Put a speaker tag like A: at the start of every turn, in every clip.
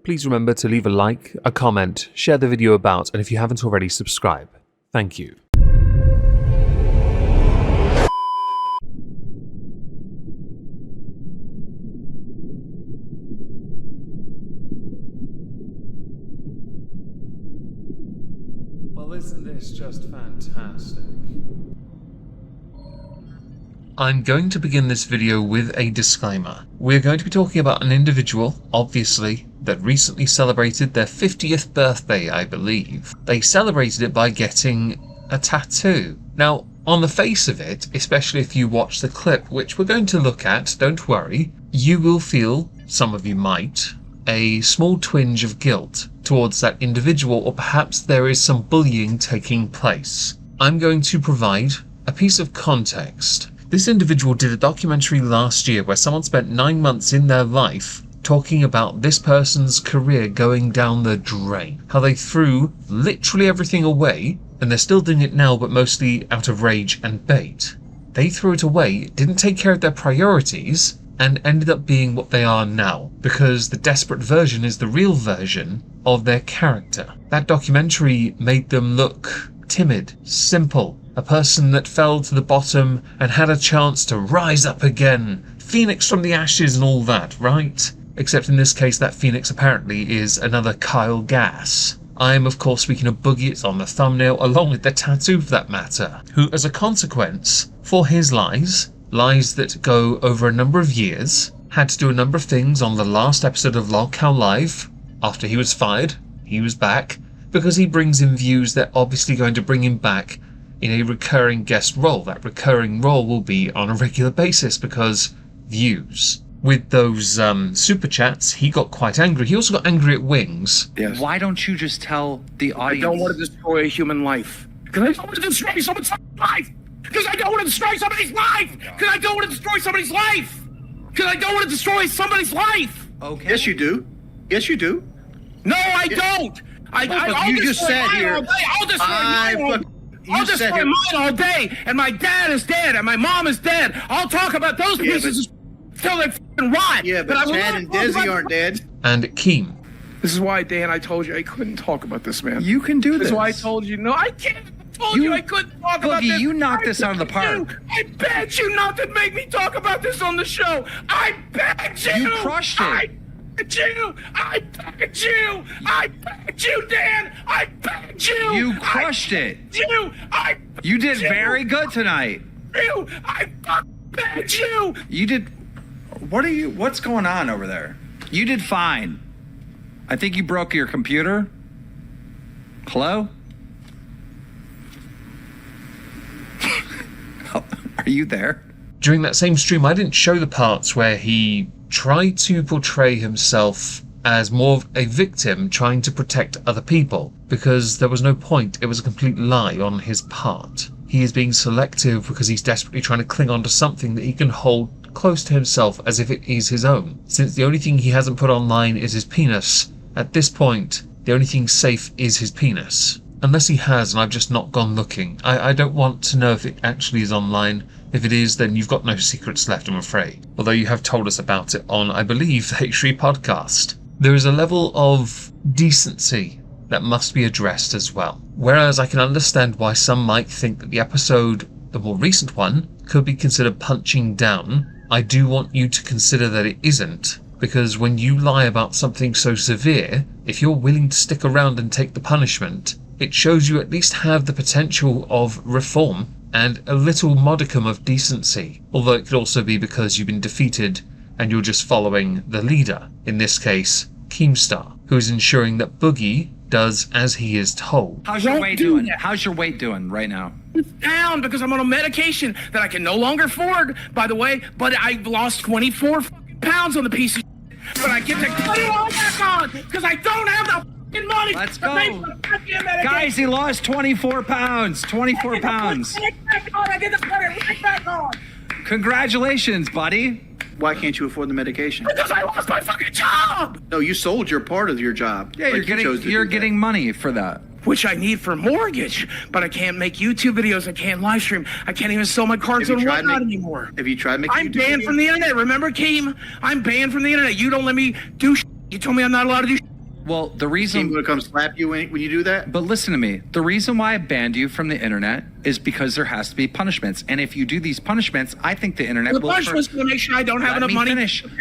A: please remember to leave a like, a comment, share the video about, and if you haven't already, subscribe. Thank you. Well, isn't this just fantastic? I'm going to begin this video with a disclaimer. We're going to be talking about an individual, obviously, that recently celebrated their 50th birthday, I believe. They celebrated it by getting a tattoo. Now, on the face of it, especially if you watch the clip, which we're going to look at, don't worry, you will feel, some of you might, a small twinge of guilt towards that individual, or perhaps there is some bullying taking place. I'm going to provide a piece of context. This individual did a documentary last year where someone spent 9 months in their life talking about this person's career going down the drain. How they threw literally everything away, and they're still doing it now, but mostly out of rage and bait. They threw it away, didn't take care of their priorities, and ended up being what they are now, because the desperate version is the real version of their character. That documentary made them look timid, simple, a person that fell to the bottom and had a chance to rise up again, phoenix from the ashes and all that, right? Except in this case that phoenix apparently is another Kyle Gass. I am of course speaking of Boogie, it's on the thumbnail, along with the tattoo for that matter, who as a consequence for his lies that go over a number of years, had to do a number of things on the last episode of Lolcow Live. After he was fired, he was back, because he brings in views that are obviously going to bring him back in a recurring guest role. That recurring role will be on a regular basis because views. With those super chats, he got quite angry. He also got angry at Wings.
B: Yes.
C: Why don't you just tell the audience?
B: I don't want to destroy a human life. Because I don't want to destroy someone's life. Because I don't want to destroy somebody's life. Because I don't want to destroy somebody's life. Because I don't want to destroy somebody's life.
C: Okay.
D: Yes, you do. Yes, you do.
B: No, I don't. I'll
D: you just said here.
B: all day. I'll destroy mine all day, and my dad is dead, and my mom is dead. I'll talk about those pieces until they f***ing rot.
D: Yeah, but Chad and Desi aren't dead.
A: And Keem.
B: This is why, Dan, I told you I couldn't talk about this, man.
C: You can do this.
B: This is why I told you. No, I can't. I told you I couldn't talk about this.
C: You knocked this out of the park.
B: I begged you not to make me talk about this on the show. I begged you.
C: You crushed it.
B: I begged you, Dan. I begged you.
C: You crushed it. You did very good tonight.
B: I begged you.
C: You did. What's going on over there? You did fine. I think you broke your computer. Hello? Are you there?
A: During that same stream, I didn't show the parts where he tried to portray himself as more of a victim trying to protect other people, because there was no point. It was a complete lie on his part. He is being selective because he's desperately trying to cling on to something that he can hold close to himself as if it is his own. Since the only thing he hasn't put online is his penis, at this point, the only thing safe is his penis. Unless he has and I've just not gone looking. I don't want to know if it actually is online. If it is, then you've got no secrets left, I'm afraid. Although you have told us about it on, I believe, the H3 podcast. There is a level of decency that must be addressed as well. Whereas I can understand why some might think that the episode, the more recent one, could be considered punching down, I do want you to consider that it isn't. Because when you lie about something so severe, if you're willing to stick around and take the punishment, it shows you at least have the potential of reform and a little modicum of decency. Although it could also be because you've been defeated and you're just following the leader, in this case, Keemstar, who is ensuring that Boogie does as he is told.
C: How's your weight doing? How's your weight doing right now?
B: It's down because I'm on a medication that I can no longer afford, by the way, but I've lost 24 pounds on the piece of but I get to put it all back on because I don't have the fucking money.
C: Let's go. Guys, he lost 24 pounds. 24 pounds.
B: I get to put it right back on.
C: Congratulations, buddy.
D: Why can't you afford the medication?
B: Because I lost my fucking job.
D: No, you sold your part of your job.
C: Yeah, you're getting money for that.
B: Which I need for mortgage, but I can't make YouTube videos. I can't live stream. I can't even sell my cards on whatnot anymore.
D: Have you tried making
B: I'm banned from the internet. Remember, Keem? I'm banned from the internet. You don't let me do shit. You told me I'm not allowed to do shit.
C: Well, the
D: Team
C: reason...
D: will come slap you when you do that?
C: But listen to me. The reason why I banned you from the internet is because there has to be punishments. And if you do these punishments, I think the internet
B: The
C: will...
B: punishment's going to make sure I don't have enough money.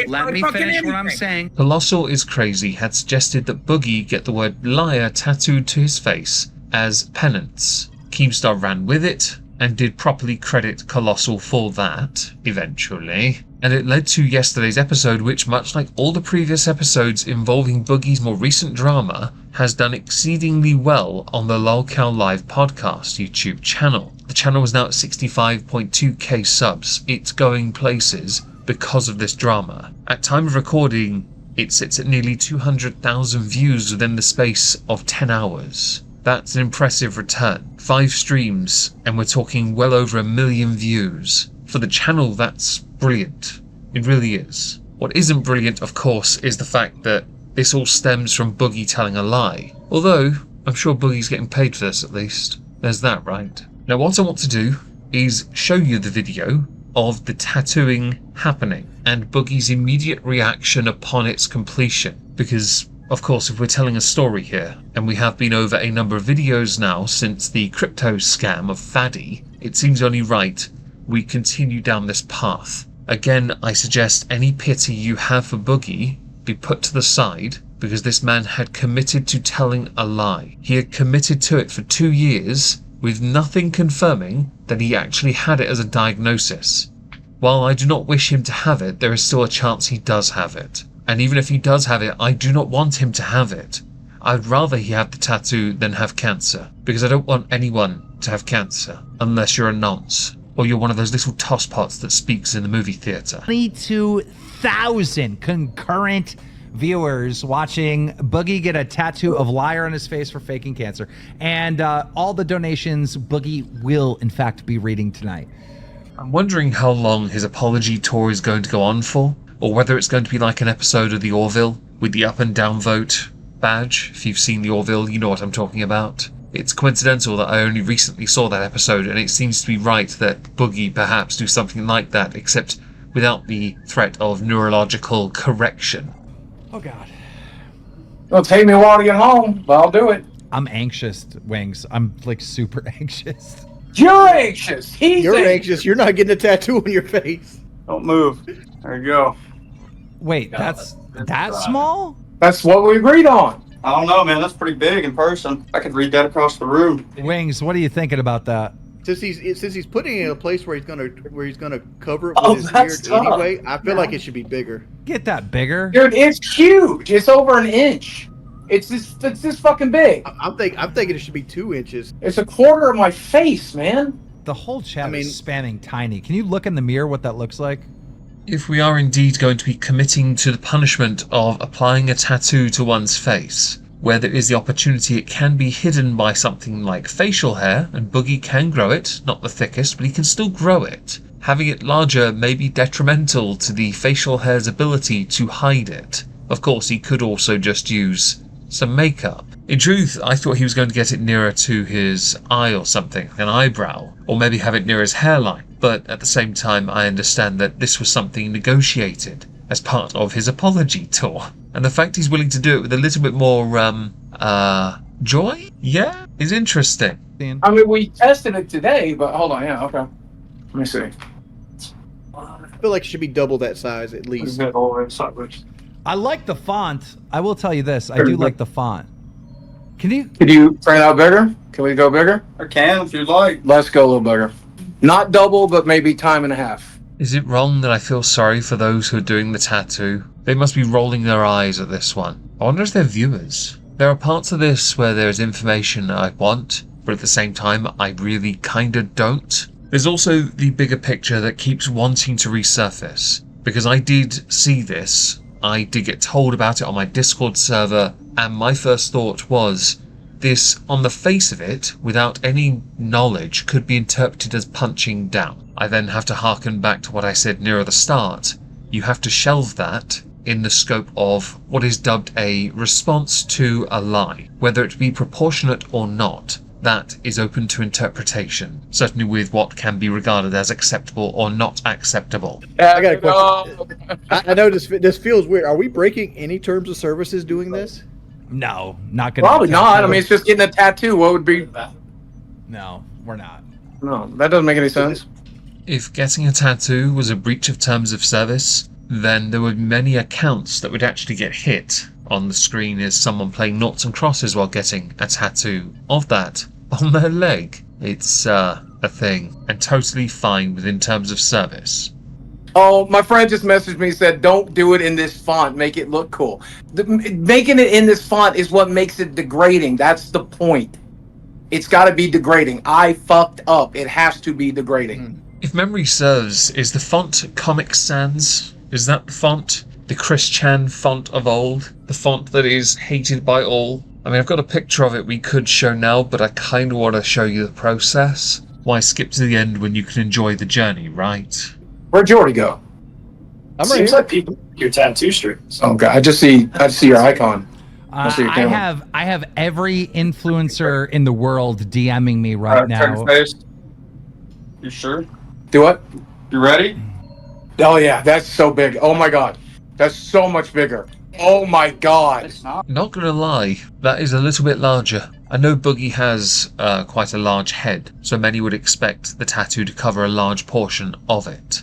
C: Let me finish what I'm saying.
A: Colossal is Crazy had suggested that Boogie get the word liar tattooed to his face as penance. Keemstar ran with it and did properly credit Colossal for that, eventually. And it led to yesterday's episode, which, much like all the previous episodes involving Boogie's more recent drama, has done exceedingly well on the Lolcow Live podcast YouTube channel. The channel is now at 65.2k subs. It's going places because of this drama. At time of recording, it sits at nearly 200,000 views within the space of 10 hours. That's an impressive return. 5 streams, and we're talking well over 1 million views. For the channel, that's brilliant. It really is. What isn't brilliant, of course, is the fact that this all stems from Boogie telling a lie. Although, I'm sure Boogie's getting paid for this at least. There's that, right? Now what I want to do is show you the video of the tattooing happening and Boogie's immediate reaction upon its completion. Because, of course, if we're telling a story here, and we have been over a number of videos now since the crypto scam of Faddy, it seems only right we continue down this path. Again, I suggest any pity you have for Boogie be put to the side, because this man had committed to telling a lie. He had committed to it for 2 years, with nothing confirming that he actually had it as a diagnosis. While I do not wish him to have it, there is still a chance he does have it. And even if he does have it, I do not want him to have it. I'd rather he have the tattoo than have cancer, because I don't want anyone to have cancer, unless you're a nonce, or you're one of those little tosspots that speaks in the movie theatre.
E: 22,000 concurrent viewers watching Boogie get a tattoo of liar on his face for faking cancer. And all the donations Boogie will, in fact, be reading tonight.
A: I'm wondering how long his apology tour is going to go on for, or whether it's going to be like an episode of The Orville with the up and down vote badge. If you've seen The Orville, you know what I'm talking about. It's coincidental that I only recently saw that episode, and it seems to be right that Boogie perhaps do something like that, except without the threat of neurological correction.
E: Oh, God.
F: It'll take me a while to get home, but I'll do it.
E: I'm anxious, Wings. I'm, like, super anxious.
F: You're anxious.
G: You're anxious. You're not getting a tattoo on your face.
F: Don't move. There you go.
E: Wait, that's that small?
F: That's what we agreed on.
H: I don't know, man. That's pretty big in person. I could read that across the room.
E: Wings, what are you thinking about that?
G: Since he's putting it in a place where he's gonna cover it with his beard
F: tough.
G: anyway, I feel like it should be bigger.
E: Get that bigger.
F: Dude, it's huge. It's over an inch. It's this fucking big.
G: I'm thinking it should be 2 inches.
F: It's a quarter of my face, man.
E: The whole chat is spamming tiny. Can you look in the mirror what that looks like?
A: If we are indeed going to be committing to the punishment of applying a tattoo to one's face, where there is the opportunity it can be hidden by something like facial hair, and Boogie can grow it, not the thickest, but he can still grow it. Having it larger may be detrimental to the facial hair's ability to hide it. Of course, he could also just use some makeup. In truth, I thought he was going to get it nearer to his eye or something, an eyebrow, or maybe have it near his hairline. But at the same time, I understand that this was something negotiated as part of his apology tour. And the fact he's willing to do it with a little bit more, joy? Yeah? Is interesting.
F: I mean, we tested it today, but hold on, yeah, okay. Let me see.
G: I feel like it should be double that size at least.
E: I like the font. I will tell you this. I do like the font. Could you
F: print it out bigger? Can we go bigger?
H: I can if you'd like.
F: Let's go a little bigger. Not double, but maybe time and a half.
A: Is it wrong that I feel sorry for those who are doing the tattoo? They must be rolling their eyes at this one. I wonder if they're viewers. There are parts of this where there is information I want, but at the same time, I really kinda don't. There's also the bigger picture that keeps wanting to resurface, because I did see this. I did get told about it on my Discord server, and my first thought was, this, on the face of it, without any knowledge, could be interpreted as punching down. I then have to harken back to what I said near the start. You have to shelve that in the scope of what is dubbed a response to a lie. Whether it be proportionate or not, that is open to interpretation, certainly with what can be regarded as acceptable or not acceptable.
G: I got a question. I know this feels weird. Are we breaking any terms of services doing this?
E: No, not gonna.
F: Probably not. I mean, it's just getting a tattoo. What would be?
E: No, we're not.
F: No, that doesn't make any sense.
A: If getting a tattoo was a breach of terms of service, then there would be many accounts that would actually get hit on the screen as someone playing noughts and crosses while getting a tattoo of that on their leg. It's a thing, and totally fine within terms of service.
F: Oh, my friend just messaged me and said, don't do it in this font. Make it look cool. Making it in this font is what makes it degrading. That's the point. It's got to be degrading. I fucked up. It has to be degrading.
A: If memory serves, is the font Comic Sans? Is that the font? The Chris Chan font of old? The font that is hated by all? I mean, I've got a picture of it we could show now, but I kind of want to show you the process. Why skip to the end when you can enjoy the journey, right?
F: Where'd Jordy go?
I: Seems like people your tattoo streams.
F: Oh god, I just see your icon.
E: I have every influencer in the world DMing me right now.
H: You sure?
F: Do what?
H: You ready?
F: Oh yeah, that's so big. Oh my god, that's so much bigger. Oh my god.
H: It's not.
A: Not gonna lie, that is a little bit larger. I know Boogie has quite a large head, so many would expect the tattoo to cover a large portion of it.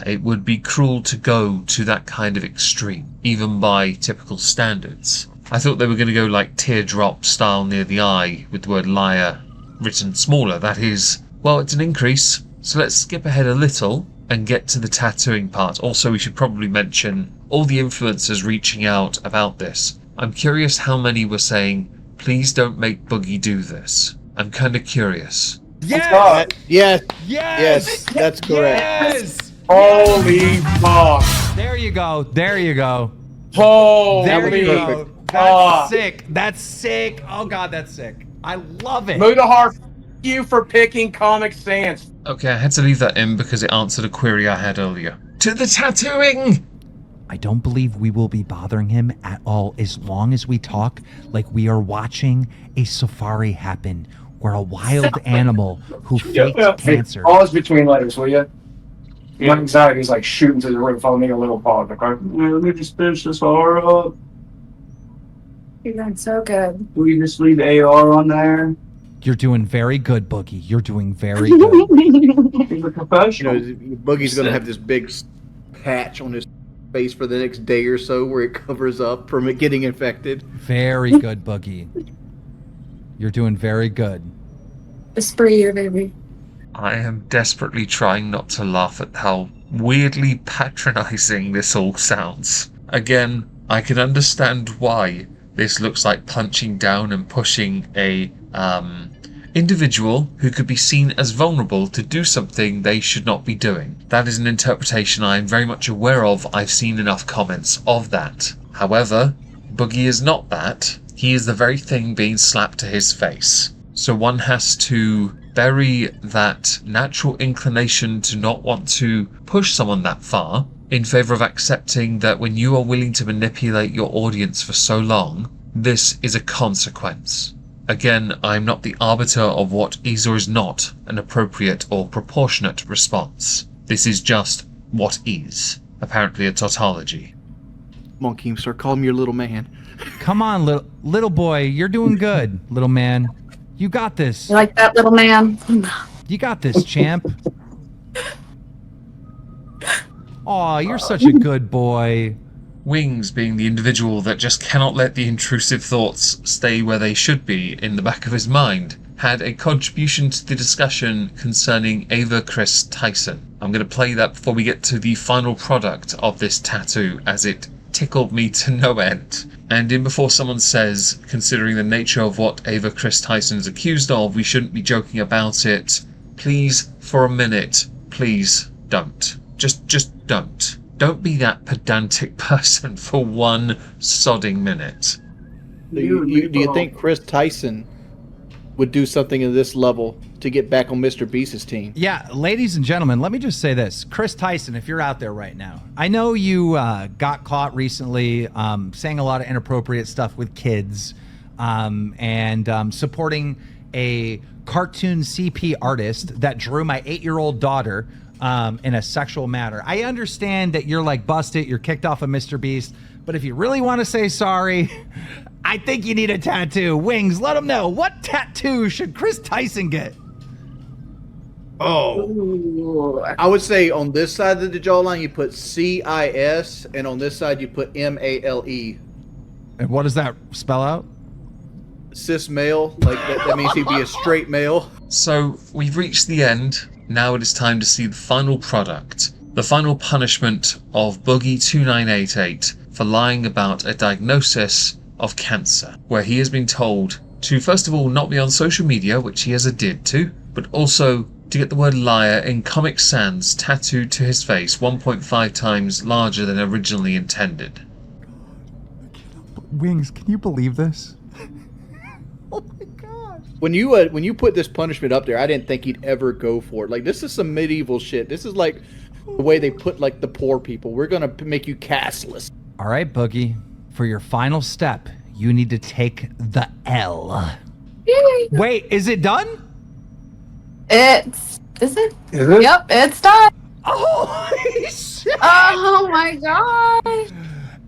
A: It would be cruel to go to that kind of extreme, even by typical standards. I thought they were going to go like teardrop style near the eye with the word liar written smaller. That is, well, it's an increase. So let's skip ahead a little and get to the tattooing part. Also, we should probably mention all the influencers reaching out about this. I'm curious how many were saying, please don't make Boogie do this. I'm kind of curious.
G: Yes! Yes, that's correct.
E: Yes!
F: Holy fuck.
E: There you go. There you go.
F: Holy
E: There you go.
F: fuck.
E: That's sick. That's sick. Oh god, that's sick. I love it.
F: Mudahar, f you for picking Comic Sans.
A: Okay, I had to leave that in because it answered a query I had earlier. To the tattooing!
E: I don't believe we will be bothering him at all as long as we talk like we are watching a safari happen where a wild animal who faked cancer.
I: Pause between letters, will you? My anxiety is like shooting to the roof. I'll make a little pause, okay? Let me just finish this R up.
J: You're doing so good.
I: Will you just leave the AR on there?
E: You're doing very good, Boogie. You're doing very good.
I: He's a professional.
G: Boogie's gonna have this big patch on his face for the next day or so where it covers up from it getting infected.
E: Very good, Boogie. You're doing very good.
J: Spree your baby.
A: I am desperately trying not to laugh at how weirdly patronizing this all sounds. Again, I can understand why this looks like punching down and pushing a individual who could be seen as vulnerable to do something they should not be doing. That is an interpretation I am very much aware of. I've seen enough comments of that. However, Boogie is not that. He is the very thing being slapped to his face. So one has to bury that natural inclination to not want to push someone that far in favor of accepting that when you are willing to manipulate your audience for so long, this is a consequence. Again, I'm not the arbiter of what is or is not an appropriate or proportionate response. This is just what is, apparently a tautology.
G: Come on, Keemstar, call me your little man.
E: Come on, little boy. You're doing good, little man. You got this.
J: You like that, little man?
E: You got this, champ. Aw, you're such a good boy.
A: Wings being the individual that just cannot let the intrusive thoughts stay where they should be in the back of his mind, had a contribution to the discussion concerning Ava Chris Tyson. I'm going to play that before we get to the final product of this tattoo, as it tickled me to no end. And in before someone says, considering the nature of what Ava Chris Tyson is accused of, we shouldn't be joking about it, please, for a minute, please don't. Just don't. Don't be that pedantic person for one sodding minute.
G: Do you think Chris Tyson would do something of this level to get back on Mr. Beast's team?
E: Yeah, ladies and gentlemen, let me just say this. Chris Tyson, if you're out there right now, I know you got caught recently saying a lot of inappropriate stuff with kids and supporting a cartoon CP artist that drew my 8-year-old daughter in a sexual manner. I understand that you're like busted, you're kicked off of Mr. Beast, but if you really want to say sorry, I think you need a tattoo. Wings, let them know. What tattoo should Chris Tyson get?
G: Oh.
J: Ooh.
G: I would say on this side of the jawline, you put CIS, and on this side, you put MALE.
E: And what does that spell out?
G: Cis male. Like, that means he'd be a straight male.
A: So, we've reached the end. Now it is time to see the final product. The final punishment of BOOGIE2988 for lying about a diagnosis of cancer, where he has been told to, first of all, not be on social media, which he has adhered to, but also to get the word liar in Comic Sans tattooed to his face 1.5 times larger than originally intended.
E: Wings, can you believe this? Oh my gosh.
G: When you put this punishment up there, I didn't think he'd ever go for it. Like, this is some medieval shit. This is like the way they put, like, the poor people. We're gonna make you castless.
E: All right, Boogie. For your final step, you need to take the L.
J: Yay.
E: Wait, is it done?
J: Is it?
I: Is it?
J: Yep, it's done.
E: Holy shit!
J: Oh my gosh.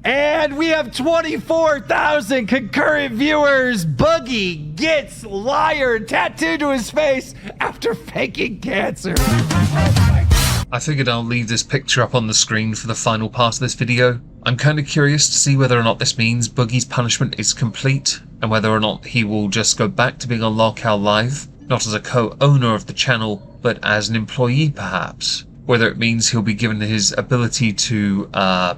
E: And we have 24,000 concurrent viewers. Boogie gets liar tattooed to his face after faking cancer.
A: I figured I'll leave this picture up on the screen for the final part of this video. I'm kind of curious to see whether or not this means Boogie's punishment is complete, and whether or not he will just go back to being on Lorcal Live, not as a co-owner of the channel, but as an employee perhaps. Whether it means he'll be given his ability to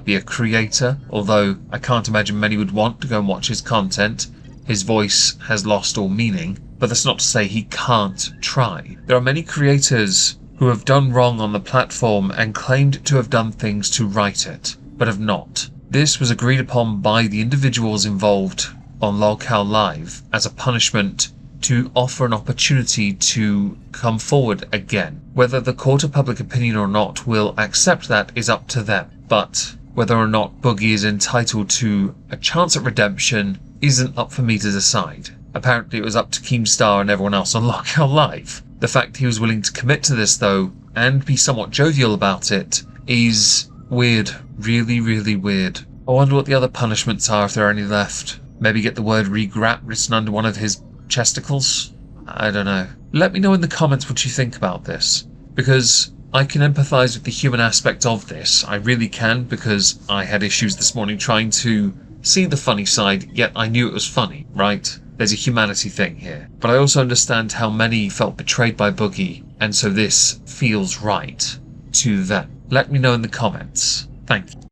A: be a creator, although I can't imagine many would want to go and watch his content. His voice has lost all meaning, but that's not to say he can't try. There are many creators who have done wrong on the platform and claimed to have done things to right it, but have not. This was agreed upon by the individuals involved on Lorcal Live as a punishment to offer an opportunity to come forward again. Whether the court of public opinion or not will accept that is up to them, but whether or not Boogie is entitled to a chance at redemption isn't up for me to decide. Apparently it was up to Keemstar and everyone else on Lorcal Live. The fact he was willing to commit to this though, and be somewhat jovial about it, is weird. Really, really weird. I wonder what the other punishments are if there are any left. Maybe get the word regrat written under one of his chesticles? I don't know. Let me know in the comments what you think about this, because I can empathise with the human aspect of this. I really can, because I had issues this morning trying to see the funny side, yet I knew it was funny, right? There's a humanity thing here. But I also understand how many felt betrayed by Boogie, and so this feels right to them. Let me know in the comments. Thank you.